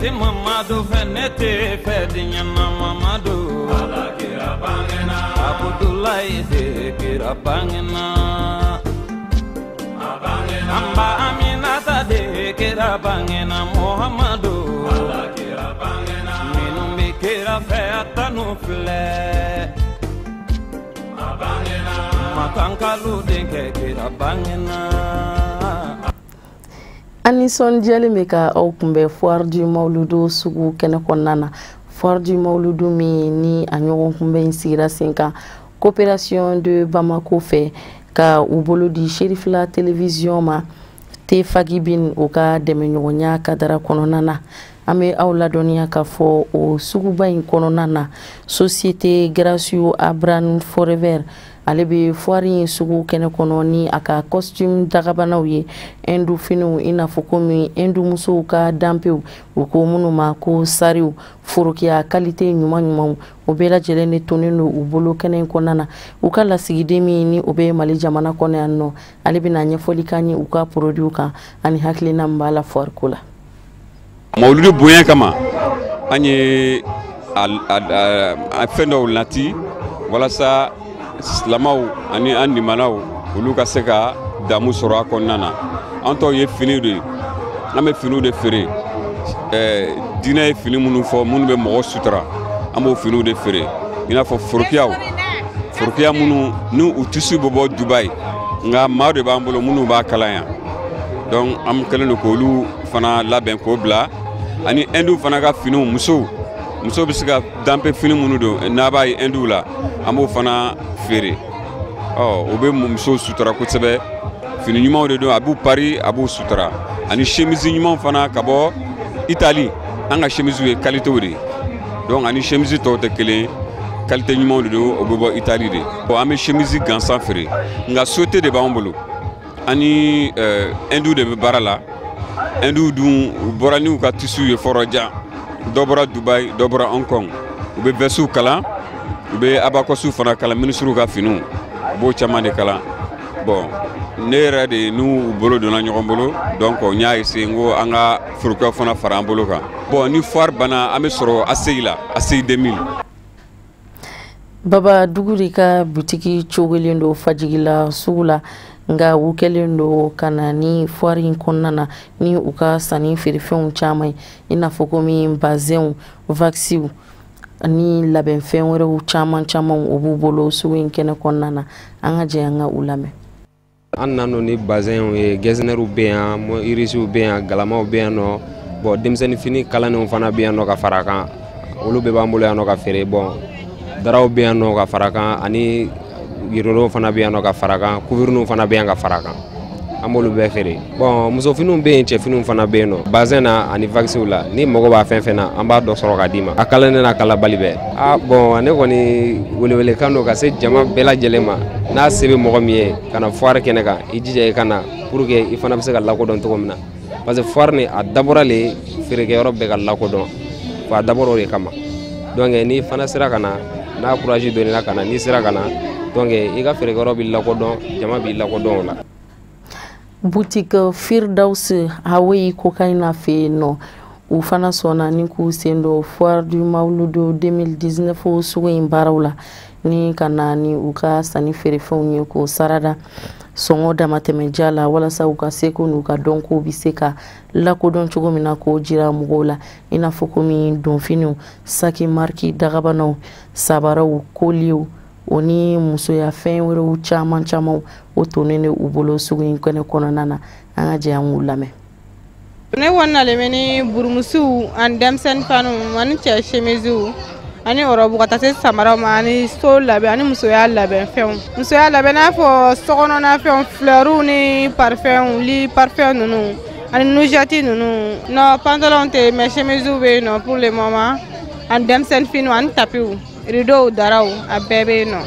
fete mamado fenete fedinya mamado ala kira bangena Abdullahi de kira bangena abangena amba aminata de kira bangena Muhammadu ala kira bangena minumbi kira feata nufle abangena makankalu de kira bangena. Anison Djalimeka au kumbe foire du Mauludu sugu kene konana foire du Mauludu mi ni anyogon kumbe insira senka coopération de Bamako fait ka ubolo di Shérif la télévision ma te fagibin oka deme nyogonya kadara kononana ame aula donia ka fo o sugu bayin kononana société Gracieux Abran Forever alebe foire sugu kene kononi aka costume dagabanaw ye endu finu ina fokomi endu muso ka dampew uko munuma ko sariw forokia qualité nyuma obela jelene toneno ubolo kene konana ukala sigidemi ni obe mali jamana kone anno alebe na nyefoli kani uka produit ka ani haklina mbala foire kula Mauludu boyen kama anye a fendo lati wala sa Slamaw ani andi manaw olu ka se ka damu sɔrɔ a kɔnɔna na an tɔw ye fini de an bɛ finiw de feere diinɛ ye fini minnu fɔ minnu bɛ mɔgɔ sutura an b'o finiw de feere i n'a fɔ forokiya minnu ni u tisi bɛ bɔ Dubaï nka maa de b'an bolo minnu b'a kalan yan donc an kɛlen don k'olu fana labɛn k'o bila ani Hindu fana ka finiw muso bɛ se ka danpe fini minnu don n'a b'a ye Hindu la an b'o fana feere o bɛ muso sutura kosɛbɛ fini ɲumanw de don a b'u pari a b'u sutura ani chemise ɲumanw fana ka bɔ Italie an ka chemise ye qualité de donc ani chemise tɔw tɛ kelen qualité ɲumanw de don o bɛ bɔ Italie de an bɛ chemise gansan feere nka sauté de b'an bolo ani Hindu de bɛ baara la Hindu dun u bɔra n'u ka tissu ye fɔrɔjan dɔ bɔra Dubaï dɔ bɔra Hong Kong u bɛ vɛsiw kalan u bɛ abakosu fana kalan ministre ka finiw b'o caman de kalan bon ne yɛrɛ de n'u bolo donna ɲɔgɔn bolo donc n y'a essayer n ko an ka forokɛw fana fara an bolo kan bon ni foire banna an bɛ sɔrɔ ACI la ACI 2000. Baba Duguri ka butiki cogelen do fajigila sugu la nga u kɛlen do kana ni foire in kɔnɔna ni u ka sanni feerefɛnw caman i n'a fɔ komi bazɛnw vaccins ni labɛnfɛn wɛrɛw caman o b'u bolo sugu in kɛnɛ kɔnɔna na an ka jɛ an ka u lamɛn. An nana ni bazɛnw ye gɛzinɛriw bɛ yan irisiw bɛ yan galamaw bɛ yan nɔ bon denmisɛnnin fini kalannenw fana bɛ yan nɔ ka fara kan olu bɛɛ b'an bolo yan nɔ ka feere bon daraw bɛ yan nɔ ka fara kan ani yirolow fana bɛ yan nɔ ka fara kan couverniw fana bɛ yan ka fara kan an b'olu bɛɛ feere bon musofiniw bɛ yen cɛfiniw fana bɛ yen nɔ bazɛn na ani vaccins la ni mago b'a fɛn fɛn na an b'a dɔ sɔrɔ ka d'i ma a kalannen n'a kalabali bɛɛ bon ne kɔni welewelekan don ka se jama bɛɛ lajɛlen ma n'a se bɛ mɔgɔ min ye ka na foire kɛnɛ kan i jija i ka na pour que i fana bɛ se ka lakodɔn cogo min na parce que foire ni a dabɔra le feerekɛyɔrɔ bɛɛ ka lakodɔn fo a dabɔra o de kama donc ni fana sera ka na n'a courage donnera ka na n'i sera ka na donc i ka feerekɛyɔrɔ b'i lakodɔn jama b'i lakodɔn o la. Boutique Firdaus Hawaii kokaina fe no u fana sona ni ku sendo foire du Mauludu 2019 sugu in barawla ni kana ni u ka sani feerefɛnw ye ko sarada sɔngɔ damatɛmɛ jala walasa u ka se ko n'u ka dɔn ko bi se ka lakodɔn cogo min na k'o jira mɔgɔw la i n'a fɔ komi donfiniw saki mariki dagabanaw sabaraw koliw o ni musoya fɛn wɛrɛw caman o tonen u bolo sugu in kɛnɛ kɔnɔna na an ka jɛ an k'u lamɛn. Ne kɔni bɛ ni burumusiw ani denmisɛnnin faniw ani cɛ chemisew ani ɔrɔbu ka taa se samaraw ma ani so labɛn ani musoya labɛn fɛnw musoya labɛn n'a fɔ sokɔnɔna fɛnw fleurs ni parfums li parfums ninnu ani nujati ninnu non pantalon tɛ mais chemisew bɛ yen nɔ pour le moment ani denmisɛnnin finiw ani tapiw rideau daraw a bɛɛ bɛ yen nɔ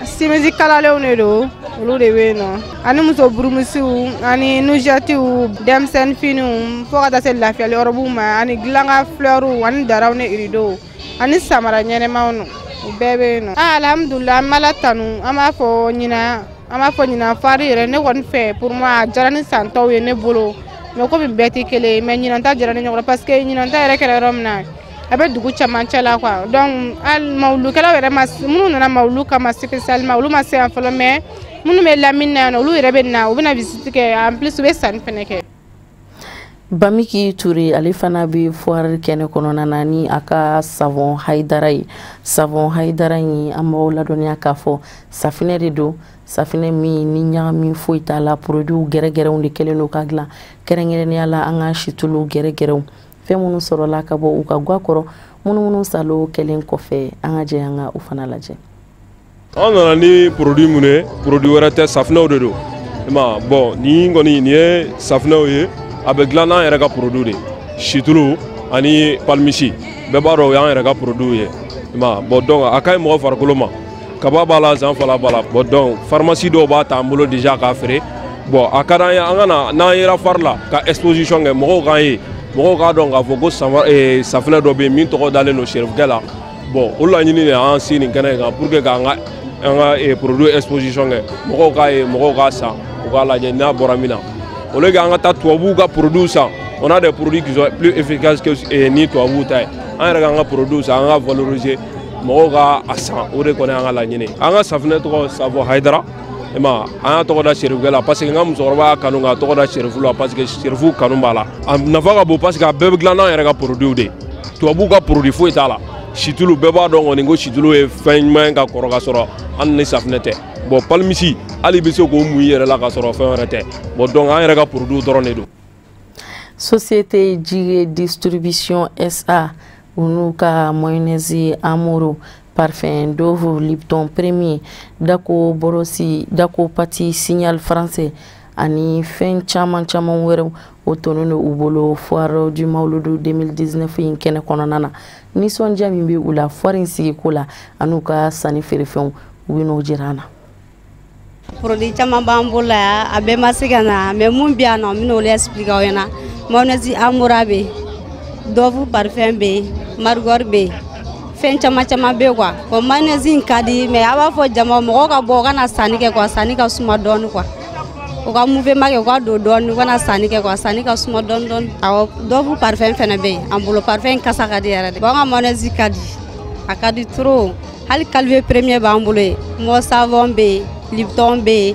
simisi kalalenw de don olu de bɛ yen nɔ ani muso burumusiw ani nujatiw denmisɛnnin finiw fo ka taa se lafiyali ɔrɔbuw ma ani gilanka fleurs ani daraw ni rideau ani samara ɲɛnɛmaw nɔ u bɛɛ bɛ yen nɔ alhamdulilah an bɛ Ala tanu an b'a fɔ ɲina foire yɛrɛ ne kɔni fɛ pour moi a diyara ni san tɔw ye ne bolo mais ko bɛɛ tɛ kelen mais ɲinan ta jira ni ɲɔgɔn parce que ɲinan ta yɛrɛ kɛra yɔrɔ min na a bɛ dugu camancɛ la quoi donc hali mawulukɛlaw yɛrɛ ma minnu nana mawulu kama spécialement olu ma se yan fɔlɔ mais minnu bɛ lamini na yan olu yɛrɛ bɛ na u bɛna visite kɛ en plus u bɛ sanni fɛnɛ kɛ. Bamiki Touré ale fana bɛ foire kɛnɛ kɔnɔna na ni a ka savon Haidara ye savon Haidara in an b'aw ladɔnniya k'a fɔ safinɛ de don safinɛ min ni ɲagami foyi t'a la produit gɛrɛgɛrɛw de kɛlen don ka dilan kɛrɛnkɛrɛnnenya la an ka situlu gɛrɛgɛrɛw fɛn minnu sɔrɔla ka bɔ u ka guwa kɔrɔ minnu salo kɛlen kɔfɛ an ka jɛ an ka u fana lajɛ. An nana ni produit mun ye produit wɛrɛ tɛ safinɛw de don bon ni kɔni nin ye safinɛw ye a bɛ dilan n'an yɛrɛ ka produit de situlu ani palmisi bɛɛ b'a dɔn o y'an yɛrɛ ka produit ye bon donc a ka ɲi mɔgɔ farikolo ma kaba b'a la zanfala b'a la bon donc pharmacie dɔw b'a ta an bolo déjà k'a feere bon a ka d'an ye an ka na n'an yera fari la ka exposition kɛ mɔgɔw k'an ye mɔgɔw k'a dɔn k'a fɔ ko safinɛ dɔ bɛ yen min tɔgɔ dalen don sɛrifukɛ la bon o laɲini de y'an si nin kɛnɛ in kan pour que k'an ka produit exposition kɛ mɔgɔw k'a ye mɔgɔw k'a san u k'a lajɛ n'a bɔra min na au lieu k'an ka taa tubabuw ka produit san on a des produits qui sont plus efficaces que ni tubabuw ta ye an yɛrɛ k'an ka produit san an ka valoriser mɔgɔw ka a san o de kɔni y'an ka laɲini an ka safinɛ tɔgɔ savon Haidara an y'a tɔgɔ da sɛrifukɛ la parce que n ka musokɔrɔba y'a kanu k'a tɔgɔ da sɛrifu la parce que sɛrifu kanu b'a la a nafa ka bon parce que a bɛɛ bɛ dilan n'an yɛrɛ ka produit de tubabuw ka produit foyi t'a la situlu bɛɛ b'a dɔn kɔni ko situlu ye fɛn ɲuman ye ka kɔrɔ ka sɔrɔ an ni safinɛ tɛ bon palmisi hali bɛ se k'o mun i yɛrɛ la ka sɔrɔ fɛn wɛrɛ tɛ bon donc an yɛrɛ ka produit dɔrɔn de don. Société Jige Distribution SA unu ka mayonnaise Amoro parfum Dove Lipton Premier Dako Borosi Dako Pati Signal Français ani fɛn caman wɛrɛw o tonnen don u bolo foire du Mawludu 2019 in kɛnɛ kɔnɔna na nisɔndiya min bɛ u la foire in sigiko la an'u ka sanni feerefɛnw u bɛ n'o jira an na. Produit caman b'an bolo yan a bɛɛ ma se ka na mais mun bɛ yan nɔ n bɛna olu expliquer aw ɲɛna mayonnaise Amora bɛ yen Dove parfum bɛ yen Margor bɛ yen fɛn caman bɛ yen quoi bon mayonnaise in ka di mais a b'a fɔ jama mɔgɔw ka bɔ u ka na sanni kɛ quoi sanni ka suma dɔɔni quoi u ka mouvement kɛ u ka don dɔɔni u ka na sanni kɛ quoi sanni ka suma dɔɔni awɔ Dove parfum fɛnɛ bɛ yen an bolo parfum kasa ka di yɛrɛ de bon an ka mayonnaise ka di a ka di trop hali Calvé Premier b'an bolo yen Mo Savon bɛ yen Lipton bɛ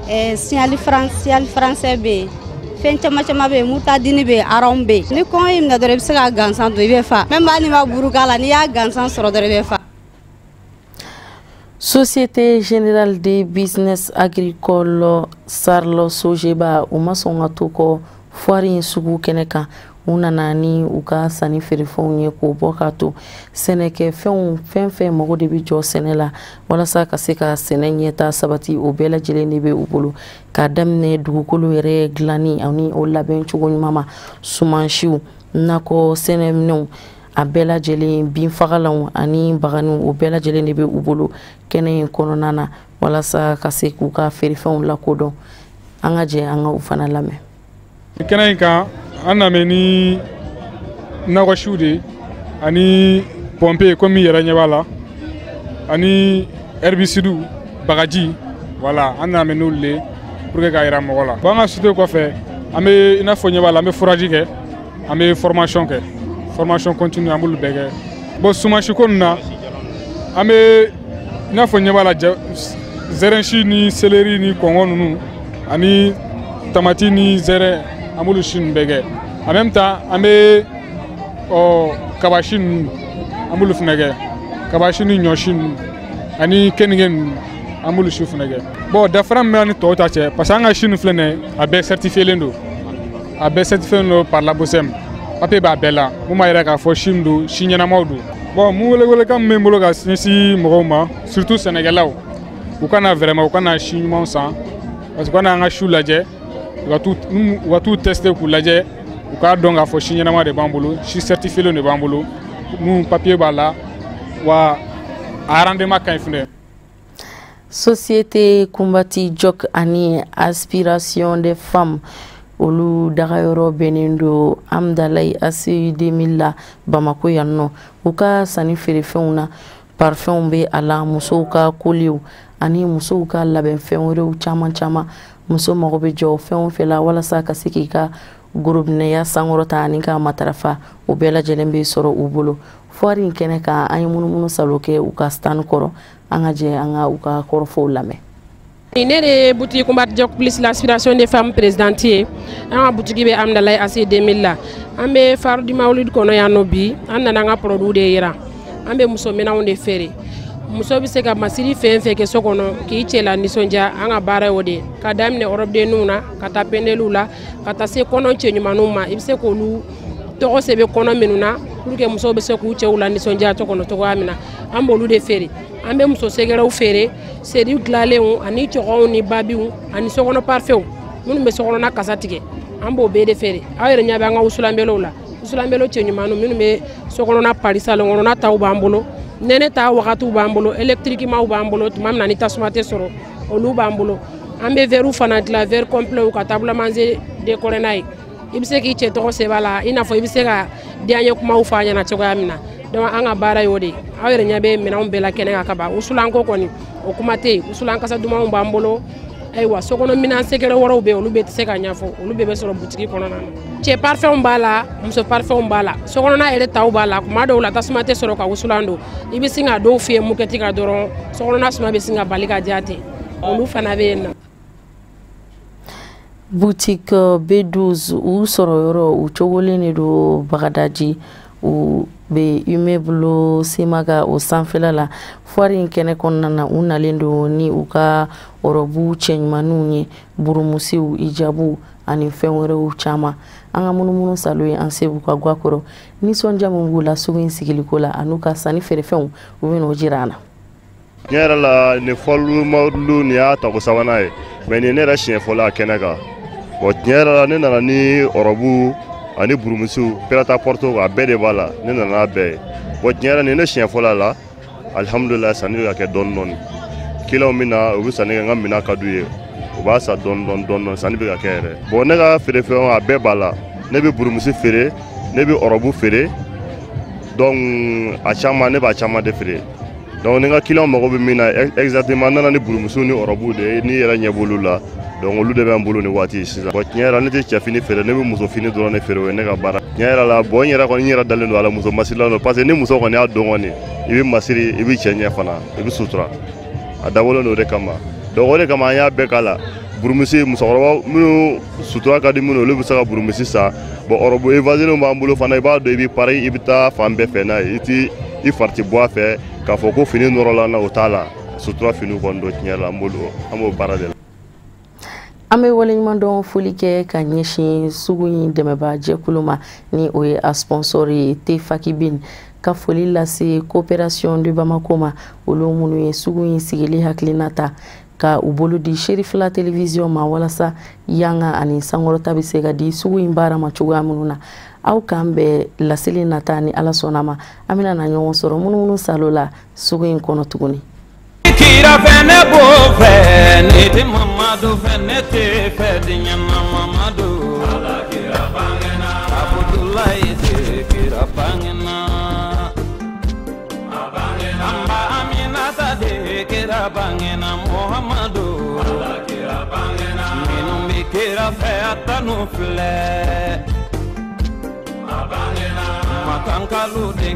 yen Signal Français bɛ yen fɛn caman bɛ yen Moutadine bɛ yen Aron bɛ yen ni kɔngɔ y'i minɛ dɔrɔn i bɛ se ka gansan to i bɛ fa même hali n'i ma buru k'a la n'i y'a gansan sɔrɔ dɔrɔn i bɛ fa. Société Générale de Business Agricole Sarlo Sojeba u ma sɔn ka to kɔ foire in sugu kɛnɛ kan u nana ni u ka sanni feerefɛnw ye k'o bɔ ka to sɛnɛkɛfɛnw fɛn mago de bɛ jɔ sɛnɛ la walasa ka se ka sɛnɛ ɲɛta sabati o bɛɛ lajɛlen de bɛ u bolo k'a daminɛ dugukolo yɛrɛ dilanni ani o labɛn cogo ɲuman ma sumansiw nakɔ sɛnɛminɛnw a bɛɛ lajɛlen binfagalanw ani baganiw o bɛɛ lajɛlen de bɛ u bolo kɛnɛ in kɔnɔna na walasa ka se k'u ka feerefɛnw lakodɔn an ka jɛ an ka u fana lamɛn. Kɛnɛ in kan an nana ni nakɔsiw de ani pompe komi yɛrɛ ɲɛ b'a la ani herbicide bagaji voilà an nana n'olu le pour que k'a yira mɔgɔ la bon an ka sute kɔfɛ an bɛ i n'a fɔ ɲɛ b'a la an bɛ foraji kɛ an bɛ formation continue an b'olu bɛɛ kɛ bon sumansi ko ninnu na an bɛ i n'a fɔ ɲɛ b'a la zɛrɛnsi ni seleri ni kɔngɔ ninnu ani tamati ni zɛrɛ an b'olu si ninnu bɛɛ kɛ en même temps an bɛ kabasi ninnu an b'olu fana kɛ kabasi ni ɲɔsi ninnu ani kenige ninnu an b'olu si fana kɛ bon dafara min bɛ an ni tɔw ta cɛ parce que an ka si ninnu filɛ nin ye a bɛɛ certifielen don par la BOSEM papier b'a bɛɛ la mun b'a yira k'a fɔ si min don si ɲɛnamaw don bon mun welewelekan min bɛ n bolo ka ɲɛsin mɔgɔw ma surtout sɛnɛkɛlaw u kana vraiment u kana si ɲumanw san parce que u kana an ka siw lajɛ u ka t'u tester k'u lajɛ u k'a dɔn k'a fɔ si ɲɛnama de b'an bolo si certifié de b'an bolo mun papier b'a la wa a rendement ka ɲi fɛnɛ. Société Kumbati Jok ani Aspiration des Femmes olu dagayɔrɔ bɛnnen don Amdalayi ACI 2000 la Bamako yan nɔ u ka sanni feerefɛnw na parfɛnw bɛ a la musow ka kolew ani musow ka labɛnfɛn wɛrɛw caman muso mago bɛ jɔ fɛn o fɛn la walasa ka se k'i ka gorobinɛya sankɔrɔta ani ka matarafa o bɛɛ lajɛlen bɛ sɔrɔ u bolo foire in kɛnɛ kan an ye munumunu salo kɛ u ka stand kɔrɔ an ka jɛ an ka u ka kɔrɔfɔw lamɛn. Ne de boutique combat Joc plus l'aspiration des femmes présidentes ye an ka boutique bɛ Amdalaye AC 2000 la an bɛ foire du Mawlid kɔnɔ yan nɔ bi an nana an ka produit de yira an bɛ muso minɛnw de feere muso bɛ se ka masiri fɛn fɛn kɛ so kɔnɔ k'i cɛla nisɔndiya an ka baara y'o de ka daminɛ Europe denninw na ka taa pendeliw la ka taa se kɔnɔ cɛ ɲumanninw ma i bɛ se k'olu tɔgɔ sɛbɛn kɔnɔ minnu na pour que musow bɛ se k'u cɛw la nisɔndiya so kɔnɔ cogoya min na an b'olu de feere an bɛ muso sɛgɛrɛw feere seri dilanlenw ani cɔgɔnw ni babiw ani sokɔnɔ parfɛnw minnu bɛ sokɔnɔna kasa tigɛ an b'o bɛɛ de feere aw yɛrɛ ɲɛ bɛ an ka wusulanbɛlɛw la wusulanbɛlɛ cɛ ɲumanninw minnu bɛ sokɔnɔna pari salon kɔnɔna taw b'an bolo nɛnɛ ta wagatiw b'an bolo électriquement b'an bolo tuma min na ni tasuma tɛ sɔrɔ olu b'an bolo an bɛ verrew fana dilan verre complet ka table manger décoré n'a ye i bɛ se k'i cɛ tɔgɔ sɛbɛn a la i n'a fɔ i bɛ se ka diyaɲɛ kumaw fɔ a ɲɛna cogoya min na donc an ka baara y'o de aw yɛrɛ ɲɛ bɛ minɛnw bɛɛ la kɛnɛ kan ka ban wusulanko kɔni o kuma tɛ yen wusulan kasa dumanw b'an bolo ayiwa sokɔnɔ minɛn sɛgɛrɛ wɛrɛw bɛ yen olu bɛ tɛ se ka ɲɛfɔ olu bɛɛ bɛ sɔrɔ butigi kɔnɔna na cɛ parfɛnw b'a la muso parfɛnw b'a la sokɔnɔna yɛrɛ taw b'a la kuma dɔw la tasuma tɛ sɔrɔ ka wusulan don i bɛ sin ka dɔw fiyɛ mukɛti kan dɔrɔn sokɔnɔna suma bɛ sin ka bali ka diya ten olu fana bɛ yen nɔ. Boutique B12 u sɔrɔ yɔrɔ u cogolen de don Bagadaji u bɛ immeuble Semaga o sanfɛla la foire in kɛnɛ kɔnɔna na u nalen don ni u ka ɔrɔbu cɛɲumanninw ye burumusiw ijabu ani fɛn wɛrɛw caman an ka munumunu salo ye an sebu ka guakɔrɔ nisɔndiya min b'u la sugu in sigiliko la an'u ka sanni feerefɛnw u bɛ n'o jira an na. Ne yɛrɛ la ni fɔlu Mawlidu nin y'a tako sabanan ye mais nin ne yɛrɛ siɲɛ fɔlɔ a kɛnɛ kan bon tiɲɛ yɛrɛ la ne nana ni ɔrɔbu ani burumusiw pirata porto a bɛɛ de b'a la ne nana n'a bɛɛ ye bon tiɲɛ yɛrɛ nin ne siɲɛ fɔlɔ a la alhamdulillah sanni bɛ ka kɛ dɔɔni dɔɔni clients min na u bɛ sanni kɛ n ka minɛn ka d'u ye u b'a san dɔɔni dɔɔni sanni bɛ ka kɛ yɛrɛ bon ne ka feerefɛnw a bɛɛ b'a la ne bɛ burumusi feere ne bɛ ɔrɔbu feere donc a caman ne b'a caman de feere donc ni n ka clients mago bɛ min na exactement n nana ni burumusiw ni ɔrɔbu de ye n'i yɛrɛ ɲɛ b'olu la donc olu de bɛ n bolo nin waati sisan bon tiɲɛ yɛrɛ ne tɛ cɛfini feere ne bɛ musofini dɔrɔn de feere o ye ne ka baara tiɲɛ yɛrɛ la bon n yɛrɛ kɔni n yɛrɛ dalen don a la muso masirilan don parce que ni muso kɔni y'a dɔn kɔni i bɛ masiri i bɛ cɛ ɲɛ fana i bɛ sutura a dabɔlen don o de kama donc o de kama an y'a bɛɛ k'a la burumusi musokɔrɔba minnu sutura ka di minnu olu bɛ se ka burumusi san bon ɔrɔbu évasionnew b'an bolo fana i b'a dɔn i bɛ pari i bɛ taa fan bɛɛ fɛ n'a ye i tɛ i fari tɛ bɔ a fɛ k'a fɔ ko fini nɔrɔla n na o t'a la sutura finiw kɔni don tiɲɛ la an b'o baara de la. An bɛ waleɲumandɔn foli kɛ ka ɲɛsin sugu in dɛmɛba jɛkulu ma ni o ye a sponsor ye Tefaki Bin ka foli lase coopération de Bamako ma olu minnu ye sugu in sigili hakilina ta ka u bolo di Sherifila télévision ma walasa yanga ani sankɔrɔta bɛ se ka di sugu in baara ma cogoya minnu na aw k'an bɛɛ laseli nata ni Ala sɔnna ma an bɛna na ɲɔgɔn sɔrɔ munumunu salo la sugu in kɔnɔ tuguni. Kira fene bo fene te mamadu fene te fedinya mamadu ala kira bangena Abdullahi te kira bangena amba aminata de kira bangena Muhammadu ala kira bangena minum bi kira fe atanu fle abangena makankalu de